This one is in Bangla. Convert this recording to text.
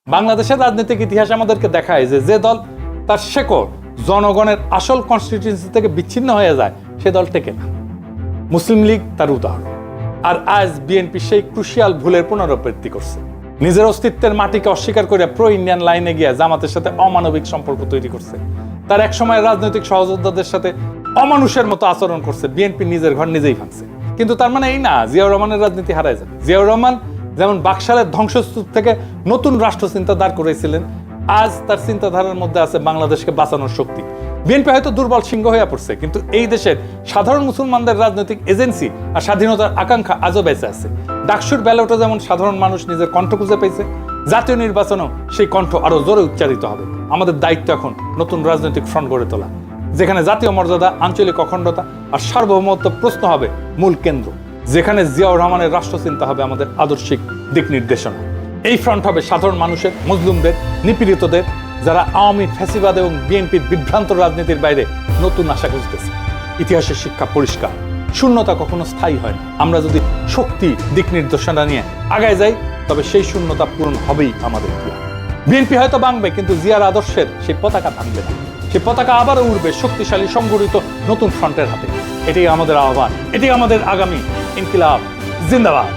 বাংলাদেশের রাজনৈতিক ইতিহাস আমাদেরকে দেখায় যে দল তার শেকড় জনগণের আসল কনস্টিটিউয়েন্সি থেকে বিচ্ছিন্ন হয়ে যায় সে দল টেকে না। মুসলিম লীগ তার উদাহরণ। আর আজ বিএনপি সেই ক্রুশিয়াল ভুলের পুনরাবৃত্তি করছে। নিজের অস্তিত্বের মাটিকে অস্বীকার করে প্রো ইন্ডিয়ান লাইনে গিয়ে জামাতের সাথে অমানবিক সম্পর্ক তৈরি করছে। তার এক সময় রাজনৈতিক সহযোদ্ধাদের সাথে অমানুষের মতো আচরণ করছে। বিএনপি নিজের ঘর নিজেই ভাঙছে। কিন্তু তার মানে এই না জিয়াউর রহমানের রাজনীতি হারায় যাবে। জিয়াউর রহমান যেমন বাকশালের ধ্বংসস্তূপ থেকে নতুন রাষ্ট্র চিন্তা দাঁড় করেছিলেন, আজ তার চিন্তাধারার মধ্যে আছে বাংলাদেশকে বাঁচানোর শক্তি। বিএনপি হয়তো দুর্বল সিংহ হয়ে পড়ছে, কিন্তু এই দেশের সাধারণ মুসলমানদের রাজনৈতিক এজেন্সি আর স্বাধীনতার আকাঙ্ক্ষা আজও বেঁচে আছে। ডাকসুর ব্যালটে যেমন সাধারণ মানুষ নিজের কণ্ঠ খুঁজে পেয়েছে, জাতীয় নির্বাচনেও সেই কণ্ঠ আরো জোরে উচ্চারিত হবে। আমাদের দায়িত্ব এখন নতুন রাজনৈতিক ফ্রন্ট গড়ে তোলা, যেখানে জাতীয় মর্যাদা, আঞ্চলিক অখণ্ডতা আর সার্বভৌমত্ব প্রশ্ন হবে মূল কেন্দ্র, যেখানে জিয়াউর রহমানের রাষ্ট্রচিন্তা হবে আমাদের আদর্শিক দিক নির্দেশনা। এই ফ্রন্ট হবে সাধারণ মানুষের, মজলুমদের, নিপীড়িতদের, যারা আওয়ামী, ফ্যাসিবাদ এবং বিএনপির বিভ্রান্ত রাজনীতির বাইরে নতুন আশা খুঁজতেছে। ইতিহাসের শিক্ষা পরিষ্কার, শূন্যতা কখনো স্থায়ী হয় না। আমরা যদি শক্তি, দিক নির্দেশনা নিয়ে আগায় যাই, তবে সেই শূন্যতা পূরণ হবেই আমাদের প্রিয়। বিএনপি হয়তো ভাঙবে, কিন্তু জিয়ার আদর্শের সেই পতাকা ভাঙবে না। সেই পতাকা আবারও উড়বে শক্তিশালী সংগঠিত নতুন ফ্রন্টের হাতে। এটাই আমাদের আহ্বান, এটাই আমাদের আগামী ইনকিলাব। জিন্দাবাদ।